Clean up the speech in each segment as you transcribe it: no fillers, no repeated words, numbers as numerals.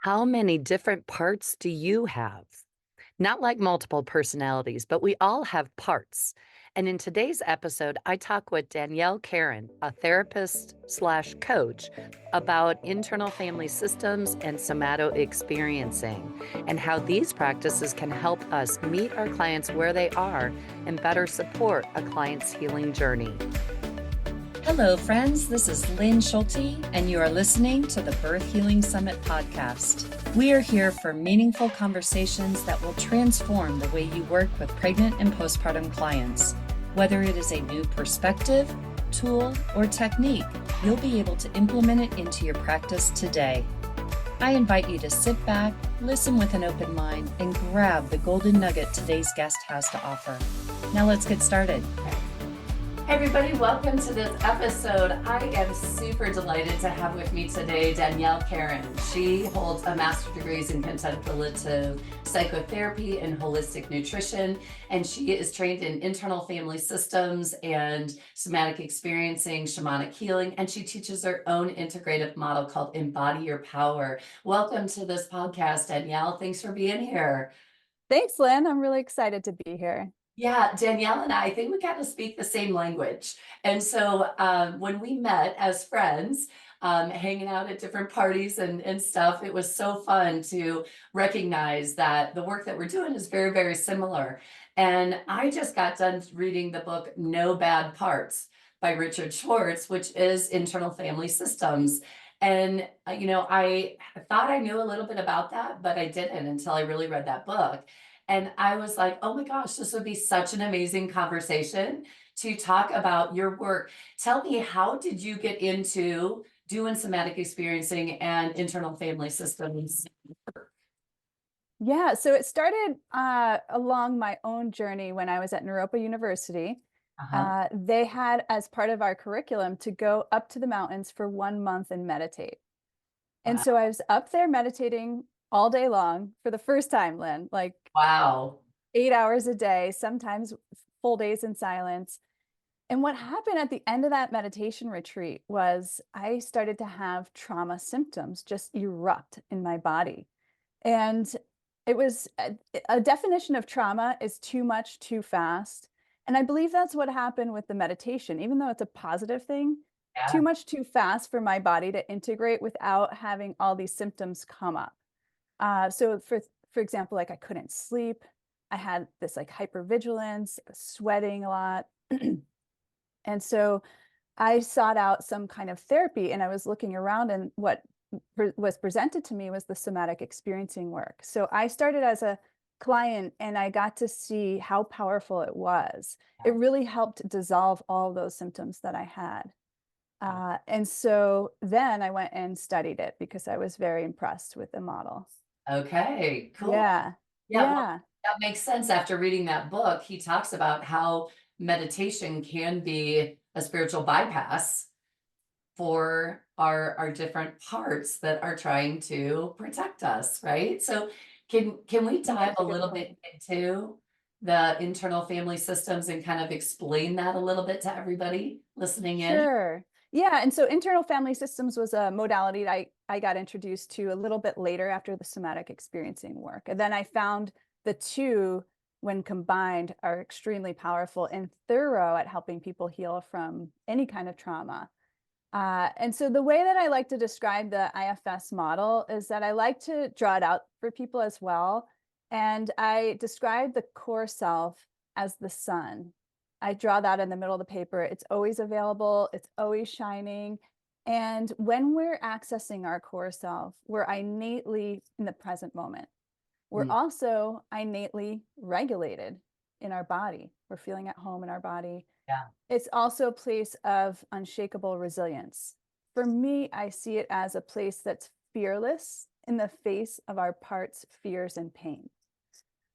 How many different parts do you have? Not like multiple personalities, but we all have parts. And in today's episode, I talk with Danielle Carron, a therapist slash coach, about internal family systems and somato experiencing and how these practices can help us meet our clients where they are and better support a client's healing journey. Hello, friends. This is Lynn Schwartz, and you are listening to the Birth Healing Summit podcast. We are here for meaningful conversations that will transform the way you work with pregnant and postpartum clients. Whether it is a new perspective, tool, or technique, you'll be able to implement it into your practice today. I invite you to sit back, listen with an open mind, and grab the golden nugget today's guest has to offer. Now let's get started. Hey everybody, welcome to this episode. I am super delighted to have with me today Danielle Carron. She holds a master's degree in contemplative psychotherapy and holistic nutrition, and she is trained in internal family systems and somatic experiencing, shamanic healing, and she teaches her own integrative model called Embody Your Power. Welcome to this podcast, Danielle. Thanks for being here. Thanks, Lynn. I'm really excited to be here. Yeah, Danielle and I think we kind of speak the same language. And so when we met as friends, hanging out at different parties and stuff, it was so fun to recognize that the work that we're doing is very, very similar. And I just got done reading the book No Bad Parts by Richard Schwartz, which is internal family systems. And, I thought I knew a little bit about that, but I didn't until I really read that book. And I was like, oh my gosh, this would be such an amazing conversation to talk about your work. Tell me, how did you get into doing somatic experiencing and internal family systems? Yeah, so it started along my own journey when I was at Naropa University. Uh-huh. They had, as part of our curriculum, to go up to the mountains for 1 month and meditate. And Wow. so I was up there meditating all day long for the first time, Lynn, like Wow. 8 hours a day, sometimes full days in silence. And what happened at the end of that meditation retreat was I started to have trauma symptoms just erupt in my body. And it was a definition of trauma is too much, too fast. And I believe that's what happened with the meditation, even though it's a positive thing, too Yeah. much, too fast for my body to integrate without having all these symptoms come up. So for example, like I couldn't sleep. I had this like hypervigilance, sweating a lot. And so I sought out some kind of therapy, and I was looking around, and what was presented to me was the somatic experiencing work. So I started as a client, and I got to see how powerful it was. It really helped dissolve all those symptoms that I had. And so then I went and studied it because I was very impressed with the model. Okay, cool. Yeah. Yeah, well, Yeah. that makes sense. After reading that book, he talks about how meditation can be a spiritual bypass for our different parts that are trying to protect us, right? So can we That's dive such a a good little point. bit into the internal family systems and kind of explain that a little bit to everybody listening in? Sure. Yeah, and so internal family systems was a modality that I got introduced to a little bit later after the somatic experiencing work. And then I found the two, when combined, are extremely powerful and thorough at helping people heal from any kind of trauma. And so the way that I like to describe the IFS model is that I like to draw it out for people as well. And I describe the core self as the sun. I draw that in the middle of the paper. It's always available, it's always shining. And when we're accessing our core self, we're innately in the present moment. We're Mm, also innately regulated in our body. We're feeling at home in our body. yeah. It's also a place of unshakable resilience. For me, I see it as a place that's fearless in the face of our parts, fears, and pain.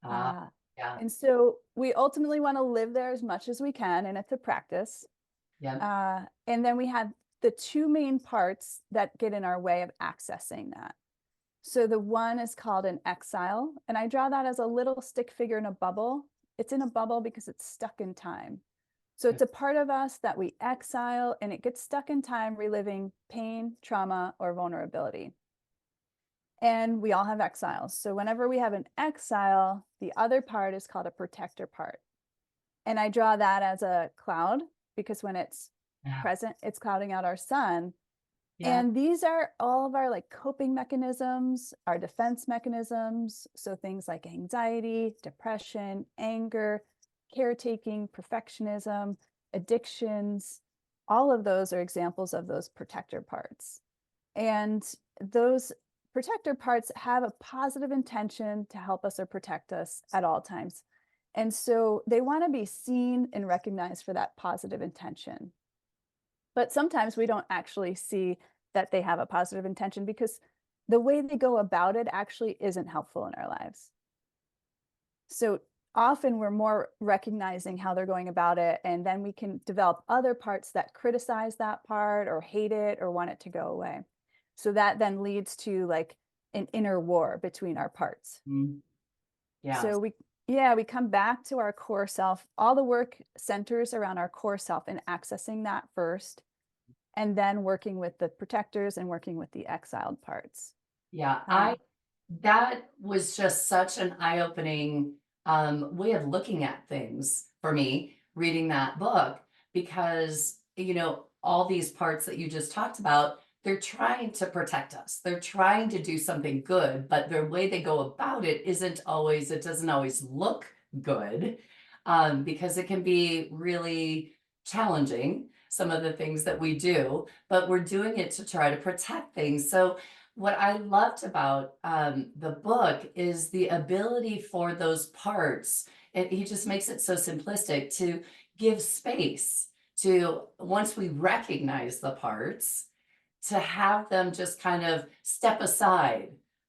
Uh, Uh, yeah. and so we ultimately want to live there as much as we can, and it's a practice. Yeah. And then we have the two main parts that get in our way of accessing that. So the one is called an exile, and I draw that as a little stick figure in a bubble. It's in a bubble because it's stuck in time. So it's a part of us that we exile, and it gets stuck in time, reliving pain, trauma, or vulnerability. and we all have exiles. So whenever we have an exile, the other part is called a protector part. And I draw that as a cloud because when it's Yeah. present, it's clouding out our sun. Yeah. And these are all of our like coping mechanisms, our defense mechanisms. So things like anxiety, depression, anger, caretaking, perfectionism, addictions, all of those are examples of those protector parts. And those protector parts have a positive intention to help us or protect us at all times. And so they want to be seen and recognized for that positive intention. But sometimes we don't actually see that they have a positive intention because the way they go about it actually isn't helpful in our lives. So often we're more recognizing how they're going about it, and then we can develop other parts that criticize that part or hate it or want it to go away. So that then leads to like an inner war between our parts. Mm, So yes. we come back to our core self. All the work centers around our core self and accessing that first, and then working with the protectors and working with the exiled parts. Yeah. Um, That was just such an eye-opening way of looking at things for me reading that book because, all these parts that you just talked about, they're trying to protect us. They're trying to do something good, but the way they go about it it doesn't always look good because it can be really challenging, some of the things that we do, but we're doing it to try to protect things. So what I loved about the book is the ability for those parts. He just makes it so simplistic to give space to once we recognize the parts, to have them just kind of step aside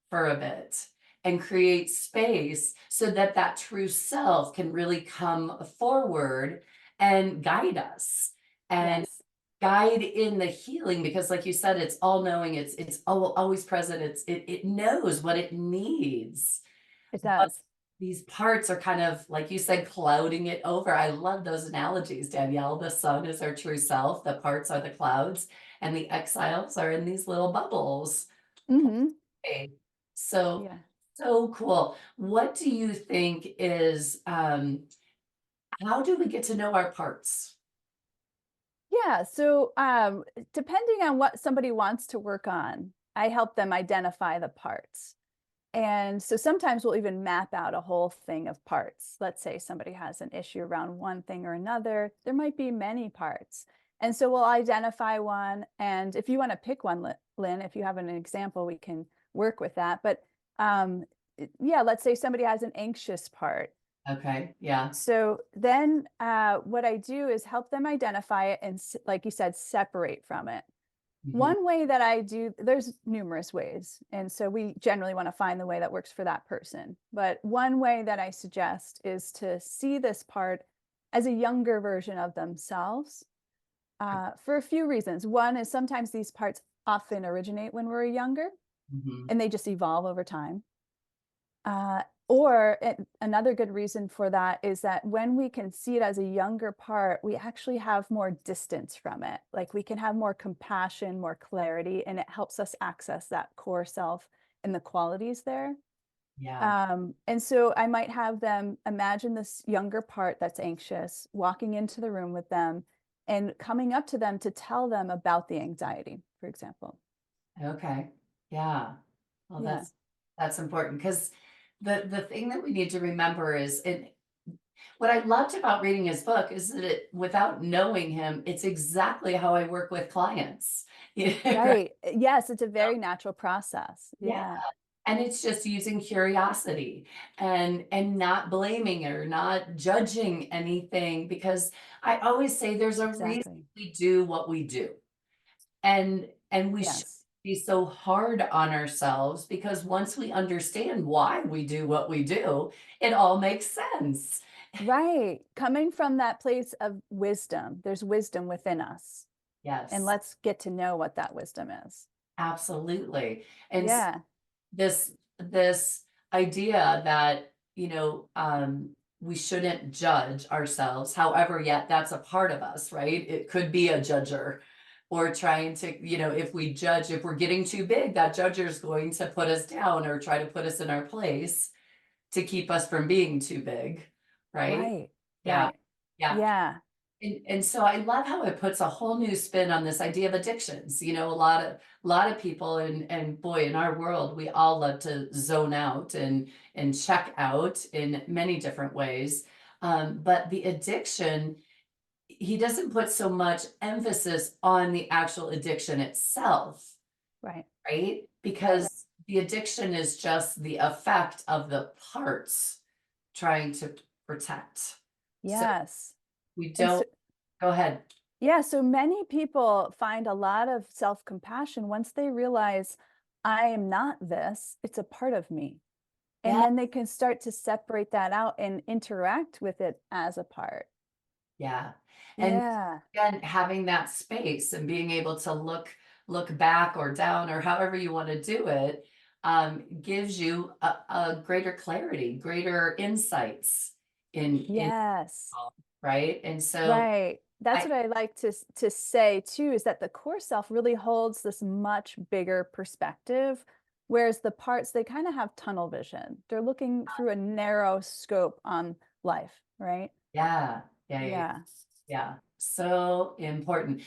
for a bit and create space so that that true self can really come forward and guide us and yes, guide in the healing because like you said it's all knowing always present it knows what it needs it but does. these parts are kind of like you said clouding it over. I love those analogies, Danielle. The sun is our true self, the parts are the clouds, and the exiles are in these little bubbles. Hmm. Okay. So Yeah. so cool. What do you think is how do we get to know our parts? Yeah. So depending on what somebody wants to work on, I help them identify the parts. And so sometimes we'll even map out a whole thing of parts. Let's say somebody has an issue around one thing or another, there might be many parts. And so we'll identify one. And if you want to pick one, Lynn, if you have an example, we can work with that. But yeah, let's say somebody has an anxious part. Okay, yeah. So then what I do is help them identify it and, like you said, separate from it. Mhm. One way that I do, there's numerous ways. And so we generally want to find the way that works for that person. But one way that I suggest is to see this part as a younger version of themselves for a few reasons. One is sometimes these parts often originate when we're younger Mhm. and they just evolve over time. Or another good reason for that is that when we can see it as a younger part, we actually have more distance from it. Like we can have more compassion, more clarity, and it helps us access that core self and the qualities there. Yeah. And so I might have them imagine this younger part that's anxious, walking into the room with them and coming up to them to tell them about the anxiety, for example. Okay. Yeah. Well, Yeah, that's important because the thing that we need to remember is and what I loved about reading his book is that without knowing him, it's exactly how I work with clients. Yeah, right. right. Yes, it's a very natural process. Yeah. Yeah, And it's just using curiosity and not blaming or not judging anything because I always say there's a reason exactly. we do what we do. And we should Yes. be so hard on ourselves because once we understand why we do what we do, it all makes sense. Right. Coming from that place of wisdom, there's wisdom within us. And Yes, let's get to know what that wisdom is. absolutely. And Yeah, this idea that, we shouldn't judge ourselves. However, yet that's a part of us, right? It could be a judger. or trying to, if we judge, if we're getting too big, that judger is going to put us down or try to put us in our place to keep us from being too big, right? Right. Yeah. Right. Yeah. Yeah. And so I love how it puts a whole new spin on this idea of addictions. A lot of people, and boy, in our world, we all love to zone out and check out in many different ways. But the addiction, he doesn't put so much emphasis on the actual addiction itself, Right. right? Right. Because the addiction is just the effect of the parts trying to protect. So Yes. we And so, don't, go ahead. yeah, so many people find a lot of self-compassion once they realize I am not this, it's a part of me. And Yeah, then they can start to separate that out and interact with it as a part. yeah. And Yeah. again, having that space and being able to look back or down or however you want to do it, gives you a greater clarity, greater insights in Yes. all, right? And so Right. That's I what I like to say too, is that the core self really holds this much bigger perspective, whereas the parts, they kind of have tunnel vision. They're looking through a narrow scope on life, right? yeah, yeah, yeah, Yeah. yeah. So important.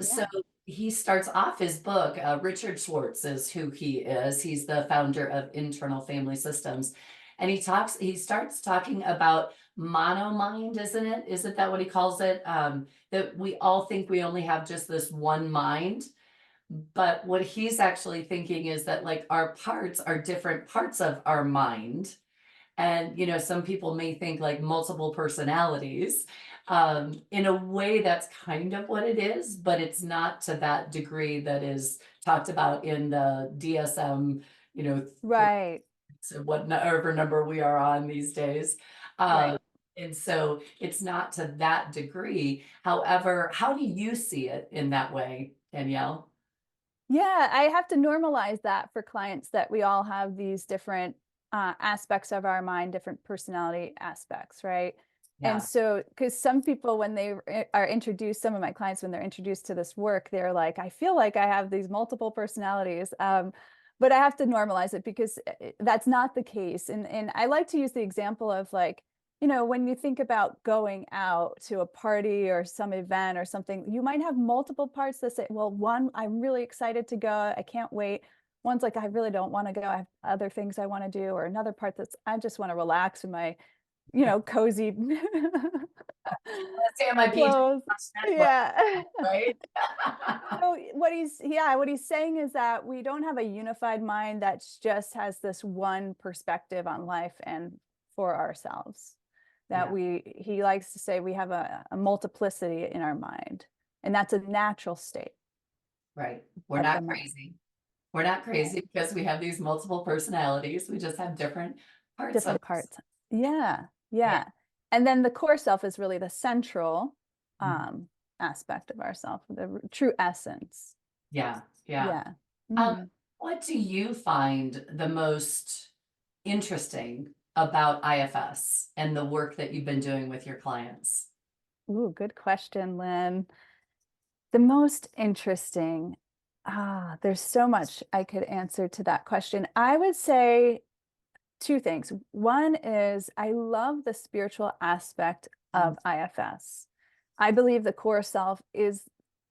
So Yeah. he starts off his book, Richard Schwartz is who he is. He's the founder of Internal Family Systems. And he starts talking about monomind, isn't it? Isn't that what he calls it? That we all think we only have just this one mind. But what he's actually thinking is that like our parts are different parts of our mind. And some people may think like multiple personalities. In a way, that's kind of what it is, but it's not to that degree that is talked about in the DSM, you know Right. so whatever number we are on these days. Right. um, and so it's not to that degree. However, how do you see it in that way, Danielle? Yeah, I have to normalize that for clients, that we all have these different aspects of our mind, different personality aspects, right? And Yeah. so, because some people, when they are introduced, some of my clients, when they're introduced to this work, they're like, I feel like I have these multiple personalities. But I have to normalize it, because that's not the case. And I like to use the example of, like, when you think about going out to a party or some event or something, you might have multiple parts that say, well, one, I'm really excited to go, I can't wait. One's like, I really don't want to go, I have other things I want to do. Or another part that's, I just want to relax in my, cozy Let's say my PJ clothes. Network, Yeah. right? So what he's saying is that we don't have a unified mind that just has this one perspective on life and for ourselves. That Yeah, he likes to say we have a multiplicity in our mind, and that's a natural state right. We're of the not mind. crazy. We're not Right. crazy because we have these multiple personalities. We just have different parts of Different us. parts. Yeah, Yeah. yeah. And then the core self is really the central Mhm. aspect of ourself, the true essence. Yeah. Yeah. Yeah. Um, Mhm. what do you find the most interesting about IFS and the work that you've been doing with your clients? Ooh, good question, Lynn. The most interesting, there's so much I could answer to that question. I would say two things. One is I love the spiritual aspect Mm, of IFS. I believe the core self is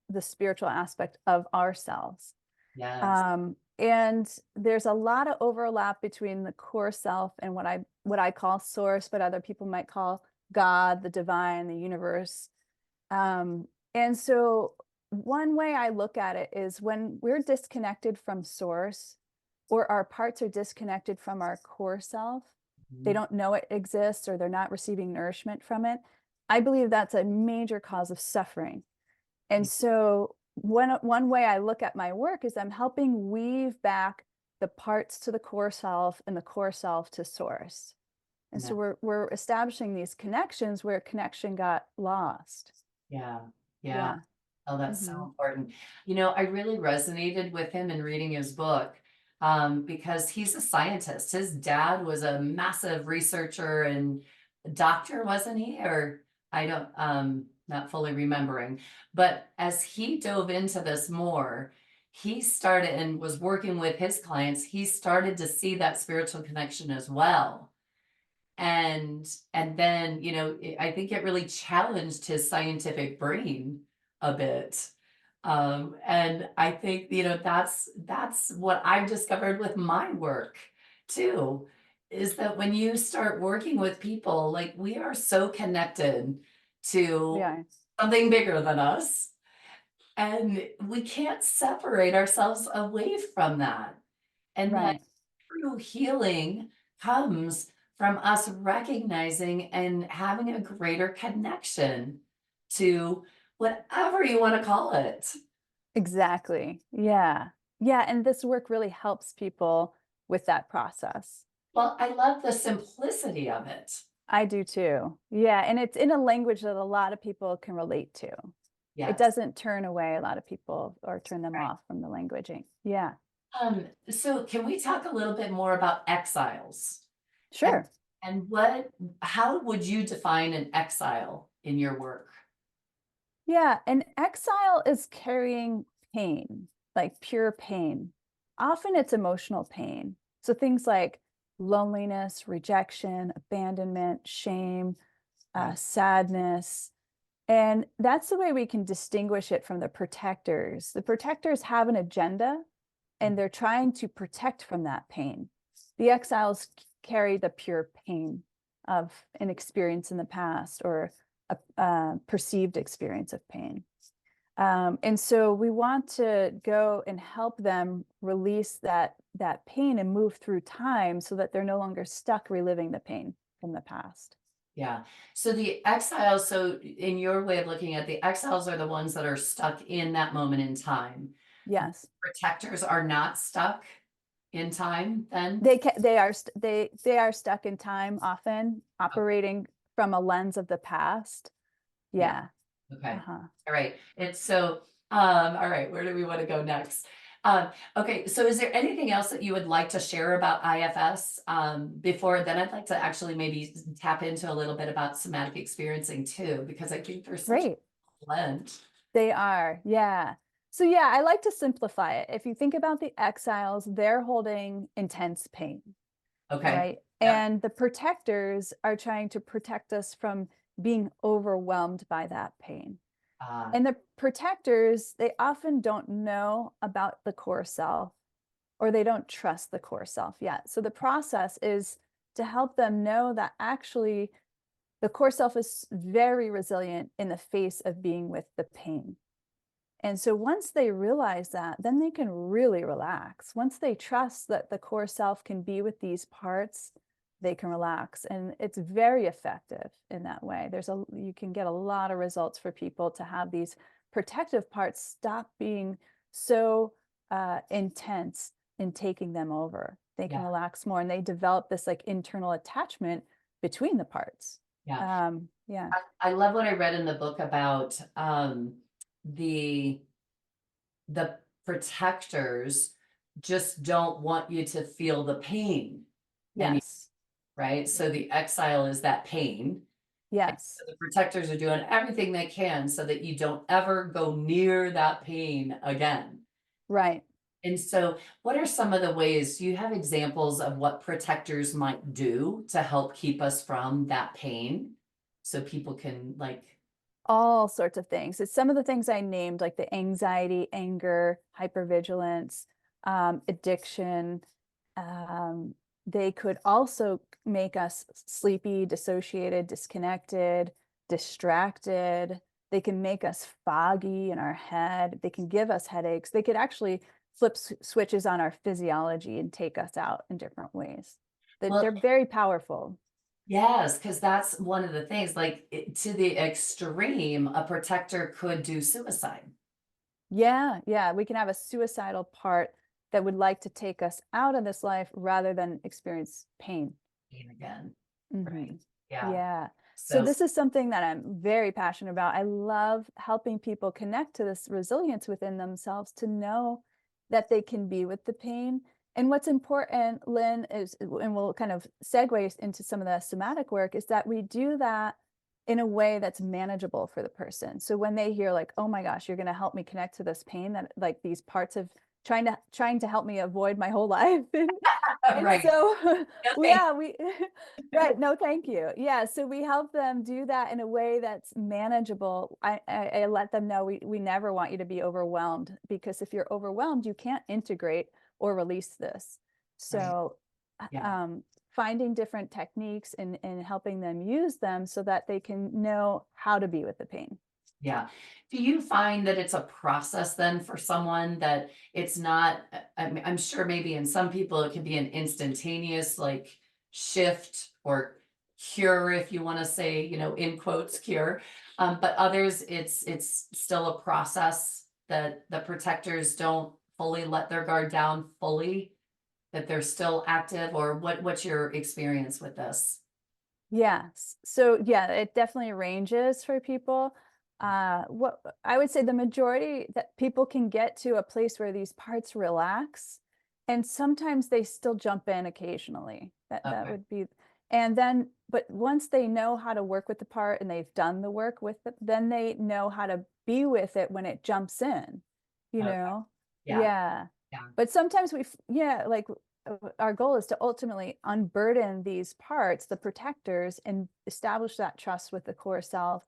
the spiritual aspect of ourselves. yes. And there's a lot of overlap between the core self and what I call source, but other people might call God, the divine, the universe. And so one way I look at it is when we're disconnected from source, or our parts are disconnected from our core self, they Mhm. don't know it exists, or they're not receiving nourishment from it. I believe that's a major cause of suffering. And so one way I look at my work is I'm helping weave back the parts to the core self and the core self to source. And so Yeah. we're establishing these connections where connection got lost. Yeah. Yeah. Yeah. Oh, that's so Hmm. important. I really resonated with him in reading his book, because he's a scientist. His dad was a massive researcher and doctor, wasn't he? Or I don't, not fully remembering. But as he dove into this more, he started and was working with his clients, he started to see that spiritual connection as well. And then, I think it really challenged his scientific brain a bit. And I think, that's what I've discovered with my work too, is that when you start working with people, like we are so connected to Yeah. something bigger than us, and we can't separate ourselves away from that. And that Right. true healing comes from us recognizing and having a greater connection to whatever you want to call it. Exactly. Yeah. Yeah. And this work really helps people with that process. Well, I love the simplicity of it. I do too. Yeah. And it's in a language that a lot of people can relate to. It Yes. doesn't turn away a lot of people or turn them off from the languaging. Yeah. So can we talk a little bit more about exiles and Sure. how would you define an exile in your work? Yeah. And exile is carrying pain, like pure pain. Often it's emotional pain. So things like loneliness, rejection, abandonment, shame, Yeah. sadness. And that's the way we can distinguish it from the protectors. The protectors have an agenda and they're trying to protect from that pain. The exiles carry the pure pain of an experience in the past or a perceived experience of pain. And so we want to go and help them release that pain and move through time so that they're no longer stuck reliving the pain from the past. Yeah. So the exiles, so in your way of looking at the exiles are the ones that are stuck in that moment in time. Yes. Protectors are not stuck in time then? They are stuck in time often, Okay. operating from a lens of the past. Yeah. Yeah. Okay. Uh-huh. All right. It's so, all right, where do we want to go next? Okay, so is there anything else that you would like to share about IFS? Before then, I'd like to actually maybe tap into a little bit about somatic experiencing too, because I think there's such a Great. blend. They are. Yeah. So yeah, I like to simplify it. If you think about the exiles, they're holding intense pain, Okay. right? Yep. And the protectors are trying to protect us from being overwhelmed by that pain. Uh, And the protectors, they often don't know about the core self or they don't trust the core self yet. So the process is to help them know that actually the core self is very resilient in the face of being with the pain. And so once they realize that, then they can really relax. Once they trust that the core self can be with these parts, they can relax. And it's very effective in that way. You can get a lot of results for people to have these protective parts stop being so intense in taking them over. They can yeah. relax more and they develop this like internal attachment between the parts. Yeah. Yeah. I love what I read in the book about the the protectors just don't want you to feel the pain any Yes. right? So the exile is that pain. And Yes. so the protectors are doing everything they can so that you don't ever go near that pain again. Right. And so, what are some of the ways do you have examples of what protectors might do to help keep us from that pain? So people can like, All sorts of things. It's some of the things I named, like the anxiety, anger, hypervigilance, addiction. Um, they could also make us sleepy, dissociated, disconnected, distracted. They can make us foggy in our head. They can give us headaches. They could actually flip switches on our physiology and take us out in different ways. well, They're very powerful. yes, because that's one of the things, like to the extreme, a protector could do suicide. Yeah, yeah, we can have a suicidal part that would like to take us out of this life rather than experience pain. Pain again, right? Mhm. Yeah. Yeah. So So, this is something that I'm very passionate about. I love helping people connect to this resilience within themselves to know that they can be with the pain. And what's important, Lynn, is, and we'll kind of segue into some of the somatic work, is that we do that in a way that's manageable for the person. So when they hear like, "Oh my gosh, you're gonna help me connect to this pain that like these parts of trying to help me avoid my whole life." And Right. so No, thank yeah, we right, no, thank you. Yeah, so we help them do that in a way that's manageable. I let them know we never want you to be overwhelmed, because if you're overwhelmed, you can't integrate or release this. Right. So, Yeah. finding different techniques and helping them use them so that they can know how to be with the pain. Yeah. Do you find that it's a process then for someone that it's not, I'm sure maybe in some people it can be an instantaneous like shift or cure, if you want to say, in quotes, cure. But others, it's still a process that the protectors don't fully let their guard down fully, that they're still active, or what's your experience with this? Yes. So yeah, it definitely ranges for people. What I would say, the majority that people can get to a place where these parts relax, and sometimes they still jump in occasionally. That Okay. would be, and then, but once they know how to work with the part and they've done the work with it, then they know how to be with it when it jumps in, you Okay. know? Yeah. Yeah. Yeah. But sometimes yeah, like our goal is to ultimately unburden these parts, the protectors, and establish that trust with the core self.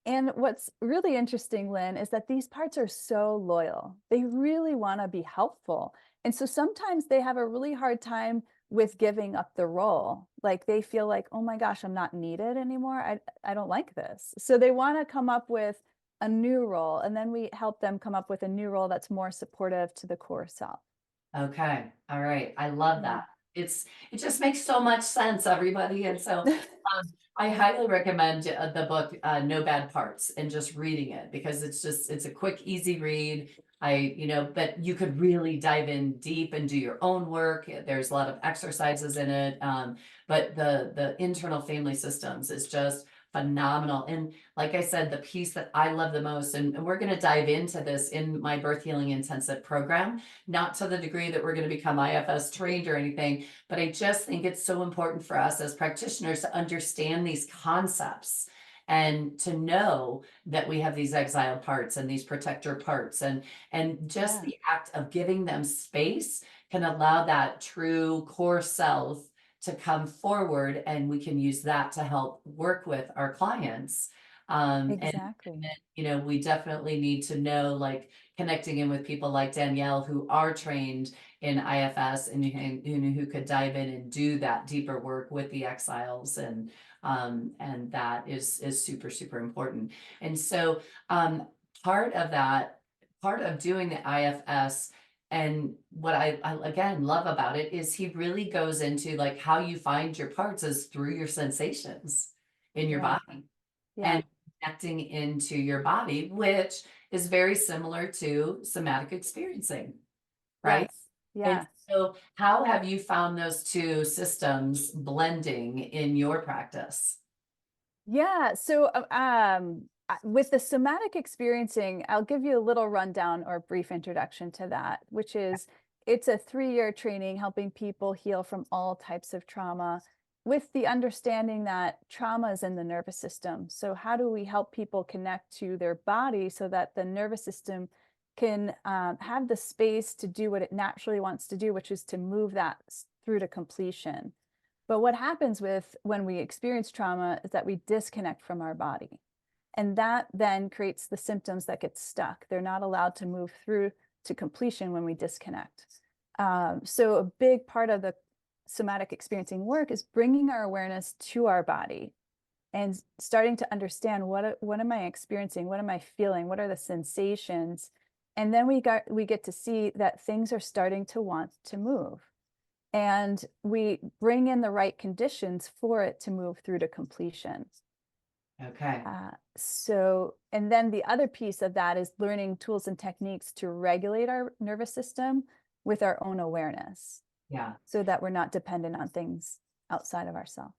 And what's really interesting, Lynn, is that these parts are so loyal. They really want to be helpful. And so sometimes they have a really hard time with giving up the role. Like they feel like, oh my gosh, I'm not needed anymore. I don't like this. So they want to come up with a new role. And then we help them come up with a new role that's more supportive to the core self. Okay, all right. I love Yeah. that. It just makes so much sense, everybody. And so I highly recommend the book No Bad Parts, and just reading it, because it's a quick, easy read. But you could really dive in deep and do your own work. There's a lot of exercises in it. But the internal family systems is just phenomenal. And like I said, the piece that I love the most, and we're going to dive into this in my birth healing intensive program, not to the degree that we're going to become IFS trained or anything, but I just think it's so important for us as practitioners to understand these concepts, and to know that we have these exiled parts and these protector parts, and just Yeah, the act of giving them space can allow that true core self to come forward, and we can use that to help work with our clients. And exactly. then, we definitely need to know, like, connecting in with people like Danielle who are trained in IFS, and who could dive in and do that deeper work with the exiles, and that is super, super important. And so part of that, part of doing the IFS, and what I again love about it, is he really goes into like how you find your parts is through your sensations in your Right. body, Yeah. and connecting into your body, which is very similar to somatic experiencing, right? Yes. And Yeah. so, how have you found those two systems blending in your practice? Yeah. So, with the somatic experiencing, I'll give you a little rundown or brief introduction to that, which is it's a 3-year training helping people heal from all types of trauma, with the understanding that trauma is in the nervous system. So, how do we help people connect to their body so that the nervous system can have the space to do what it naturally wants to do, which is to move that through to completion? But what happens with when we experience trauma is that we disconnect from our body. And that then creates the symptoms that get stuck. They're not allowed to move through to completion when we disconnect. So, a big part of the somatic experiencing work is bringing our awareness to our body and starting to understand what am I experiencing? What am I feeling? What are the sensations? And then we get to see that things are starting to want to move, and we bring in the right conditions for it to move through to completion. Okay. And then the other piece of that is learning tools and techniques to regulate our nervous system with our own awareness Yeah. so that we're not dependent on things outside of ourselves.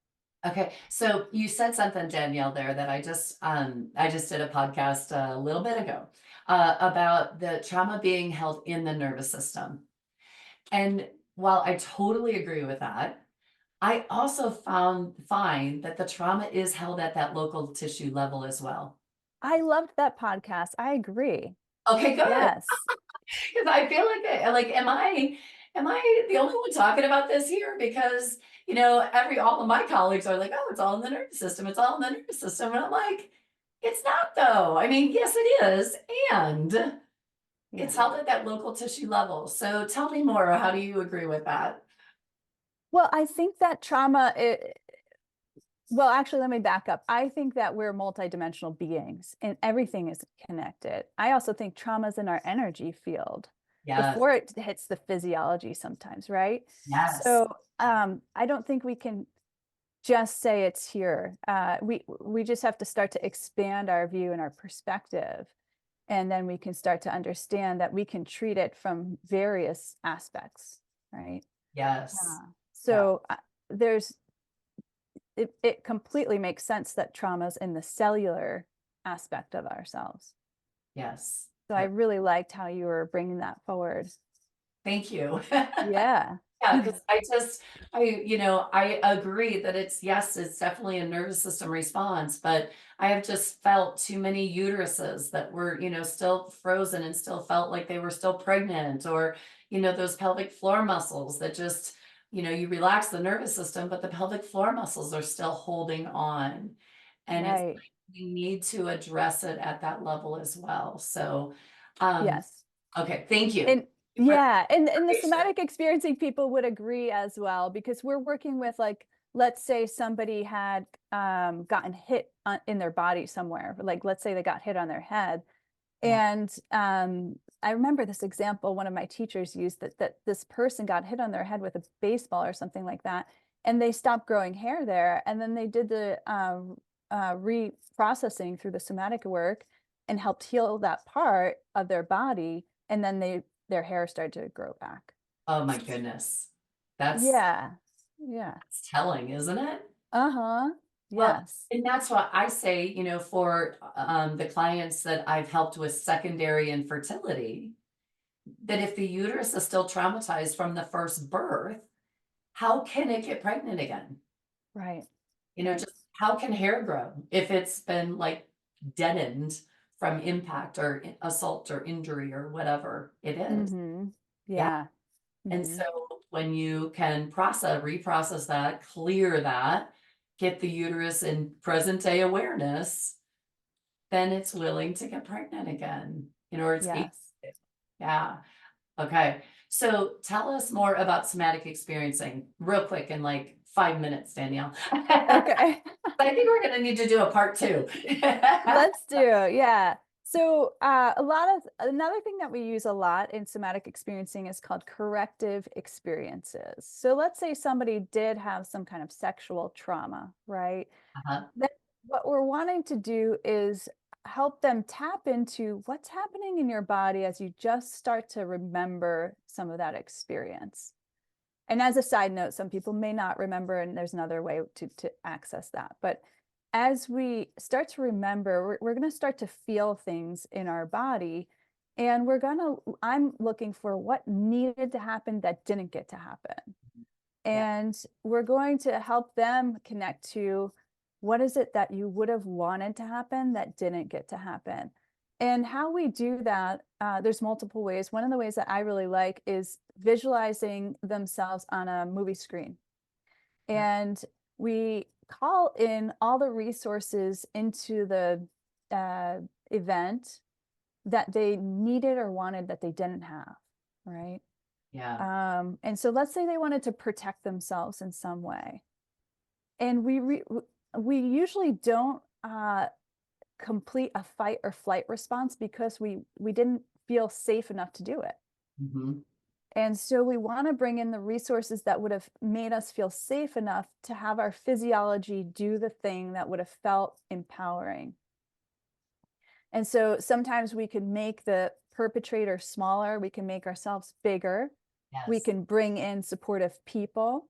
Okay. So you said something, Danielle, there that I just did a podcast a little bit ago about the trauma being held in the nervous system. And while I totally agree with that, I also find that the trauma is held at that local tissue level as well. I loved that podcast. I agree. Okay, good. Yes. Because I feel like am I the only one talking about this here? Because every all of my colleagues are like, oh, it's all in the nervous system. It's all in the nervous system, and I'm like, it's not though. I mean, yes, it is, and it's Yeah. held at that local tissue level. So tell me more. How do you agree with that? Well, I think that trauma, well, actually, let me back up. I think that we're multidimensional beings and everything is connected. I also think trauma is in our energy field Yes, before it hits the physiology sometimes, right? yes, So I don't think we can just say it's here. We just have to start to expand our view and our perspective. And then we can start to understand that we can treat it from various aspects, right? yes, yeah, So there's it completely makes sense that trauma is in the cellular aspect of ourselves. yes. So I really liked how you were bringing that forward. Thank you. Yeah. Yeah, because I agree that yes, it's definitely a nervous system response, but I have just felt too many uteruses that were, still frozen and still felt like they were still pregnant, or, those pelvic floor muscles that just, you relax the nervous system, but the pelvic floor muscles are still holding on. And it's Right. like we need to address it at that level as well. So, um, Yes. okay, thank you. And yeah, and the Clarification. somatic experiencing people would agree as well, because we're working with, like, let's say somebody had gotten hit in their body somewhere, like let's say they got hit on their head. Yeah. And I remember this example one of my teachers used, that this person got hit on their head with a baseball or something like that, and they stopped growing hair there, and then they did the reprocessing through the somatic work and helped heal that part of their body, and then their hair started to grow back. Oh my goodness. That's Yeah, yeah, that's telling, isn't it? uh-huh, Well, yes, and that's what I say, for the clients that I've helped with secondary infertility, that if the uterus is still traumatized from the first birth, how can it get pregnant again? right, right. Just how can hair grow if it's been like deadened from impact or assault or injury or whatever it is? Mm-hmm. Yeah. Yeah. And Mm-hmm. so when you can reprocess that, clear that, get the uterus in present day awareness, then it's willing to get pregnant again, or it's able Yes. to. Yeah. Okay. So tell us more about somatic experiencing real quick in like 5 minutes, Danielle. Okay. I think we're going to need to do a part two. Let's do, yeah. So another thing that we use a lot in somatic experiencing is called corrective experiences. So let's say somebody did have some kind of sexual trauma, right? Uh-huh. Then what we're wanting to do is help them tap into what's happening in your body as you just start to remember some of that experience. And as a side note, some people may not remember, and there's another way to access that. But as we start to remember, we're going to start to feel things in our body. And I'm looking for what needed to happen that didn't get to happen. Yeah. And we're going to help them connect to what is it that you would have wanted to happen that didn't get to happen. And how we do that, there's multiple ways. One of the ways that I really like is visualizing themselves on a movie screen. And we call in all the resources into the event that they needed or wanted that they didn't have, right? Yeah. And so let's say they wanted to protect themselves in some way. And we usually don't complete a fight or flight response because we didn't feel safe enough to do it. Mhm. And so we want to bring in the resources that would have made us feel safe enough to have our physiology do the thing that would have felt empowering. And so sometimes we can make the perpetrator smaller, we can make ourselves bigger, we Yes. can bring in supportive people,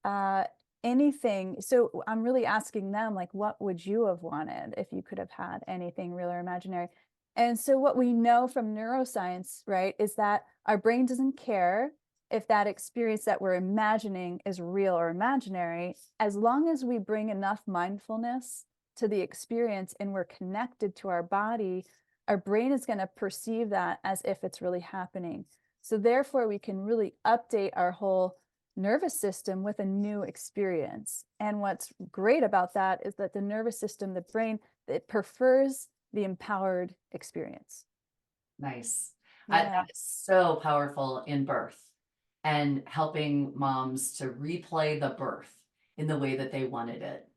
uh, anything. So I'm really asking them, like, what would you have wanted if you could have had anything real or imaginary? And so what we know from neuroscience, right, is that our brain doesn't care. if that experience that we're imagining is real or imaginary, as long as we bring enough mindfulness to the experience and we're connected to our body, our brain is going to perceive that as if it's really happening. So therefore, we can really update our whole nervous system with a new experience. And what's great about that is that the nervous system, the brain, it prefers the empowered experience. Nice. That Yeah. is so powerful in birth and helping moms to replay the birth in the way that they wanted it,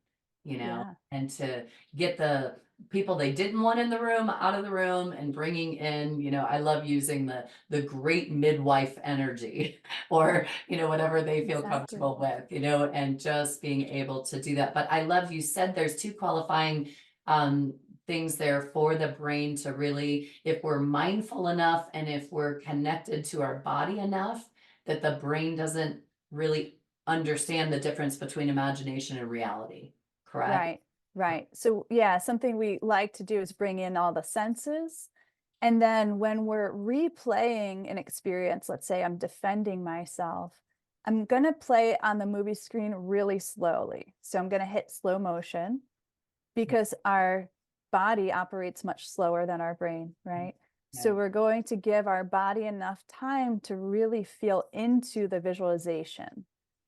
Yeah. and to get the people they didn't want in the room out of the room and bringing in, I love using the great midwife energy or, whatever they feel Exactly. comfortable with, and just being able to do that. But I love you said there's two qualifying um things there for the brain to really, if we're mindful enough and if we're connected to our body enough, that the brain doesn't really understand the difference between imagination and reality. Correct? Right. Right. So yeah, something we like to do is bring in all the senses. And then when we're replaying an experience, let's say I'm defending myself, I'm going to play on the movie screen really slowly. So I'm going to hit slow motion because our body operates much slower than our brain, right? So Yeah. we're going to give our body enough time to really feel into the visualization.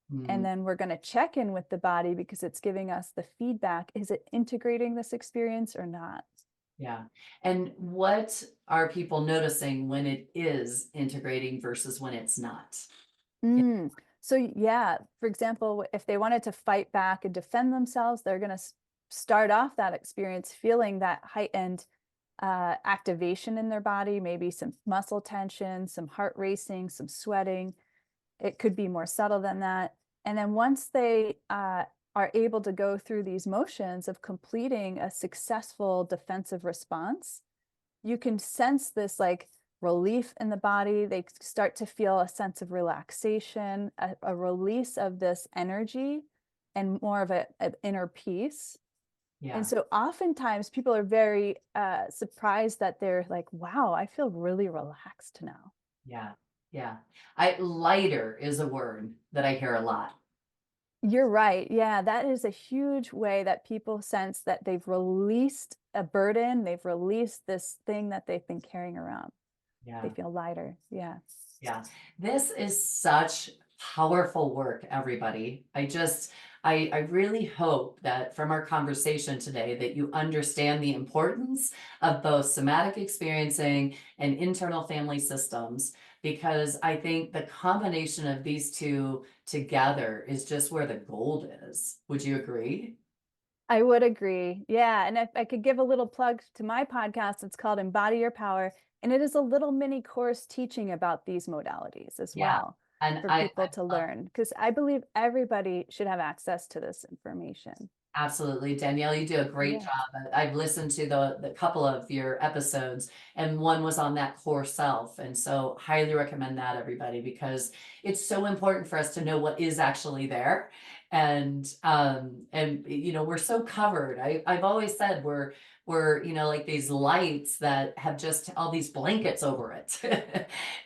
And Mm, then we're going to check in with the body because it's giving us the feedback. Is it integrating this experience or not? yeah. And what are people noticing when it is integrating versus when it's not? Yeah. Mm. So yeah, for example, if they wanted to fight back and defend themselves, they're going to start off that experience feeling that heightened activation in their body, maybe some muscle tension, some heart racing, some sweating. It could be more subtle than that. And then once they are able to go through these motions of completing a successful defensive response, you can sense this like relief in the body. They start to feel a sense of relaxation, a release of this energy, and more of an inner peace. And Yeah. so oftentimes people are very surprised that they're like, wow, I feel really relaxed now. Yeah. Yeah. Lighter is a word that I hear a lot. You're right. Yeah, that is a huge way that people sense that they've released a burden, they've released this thing that they've been carrying around. They Yeah. feel lighter. Yeah. Yeah, this is such powerful work, everybody. I really hope that from our conversation today that you understand the importance of both somatic experiencing and internal family systems, because I think the combination of these two together is just where the gold is. Would you agree? I would agree. Yeah. And if I could give a little plug to my podcast, it's called Embody Your Power. And it is a little mini course teaching about these modalities as Yeah. well And for I people to love learn, because I believe everybody should have access to this information. Absolutely, Danielle, you do a great Yeah. job. I've listened to the couple of your episodes, and one was on that core self. And so highly recommend that, everybody, because it's so important for us to know what is actually there. And we're so covered. I've always said we're like these lights that have just all these blankets over it.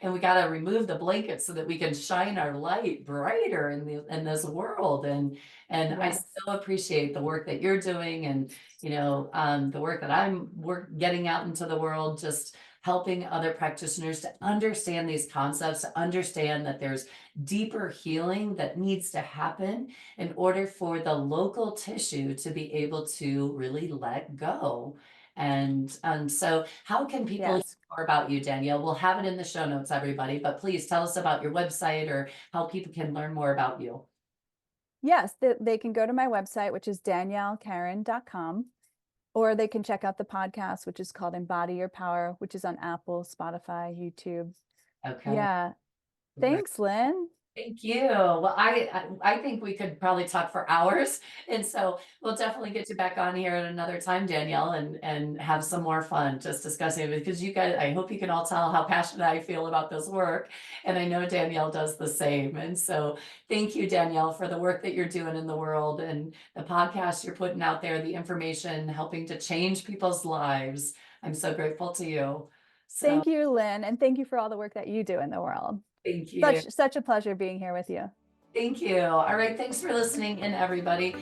And we got to remove the blankets so that we can shine our light brighter in this world. And I Yes. so appreciate the work that you're doing and, the work that we're getting out into the world, just helping other practitioners to understand these concepts, to understand that there's deeper healing that needs to happen in order for the local tissue to be able to really let go. And so how can people learn Yes. more about you, Danielle? We'll have it in the show notes, everybody, but please tell us about your website or how people can learn more about you. Yes, they can go to my website, which is daniellecarron.com, or they can check out the podcast, which is called Embody Your Power, which is on Apple, Spotify, YouTube. Okay. Yeah. Right. Thanks, Lynn. Thank you. Well, I think we could probably talk for hours, and so we'll definitely get you back on here at another time, Danielle, and have some more fun just discussing it because you guys. I hope you can all tell how passionate I feel about this work, and I know Danielle does the same. And so, thank you, Danielle, for the work that you're doing in the world and the podcast you're putting out there, the information helping to change people's lives. I'm so grateful to you. So. Thank you, Lynn. And thank you for all the work that you do in the world. Thank you. Such a pleasure being here with you. Thank you. All right. Thanks for listening in, everybody.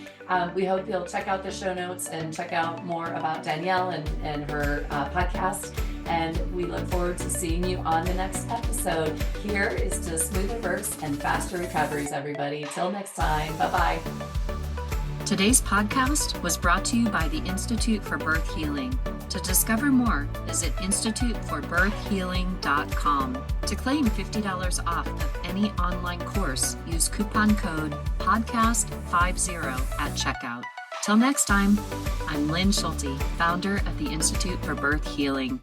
We hope you'll check out the show notes and check out more about Danielle and her podcast. And we look forward to seeing you on the next episode. Here is to smoother births and faster recoveries, everybody. Till next time. Bye-bye. Today's podcast was brought to you by the Institute for Birth Healing. To discover more, visit instituteforbirthhealing.com. To claim $50 off of any online course, use coupon code podcast50 at checkout. Till next time, I'm Lynn Schulte, founder of the Institute for Birth Healing.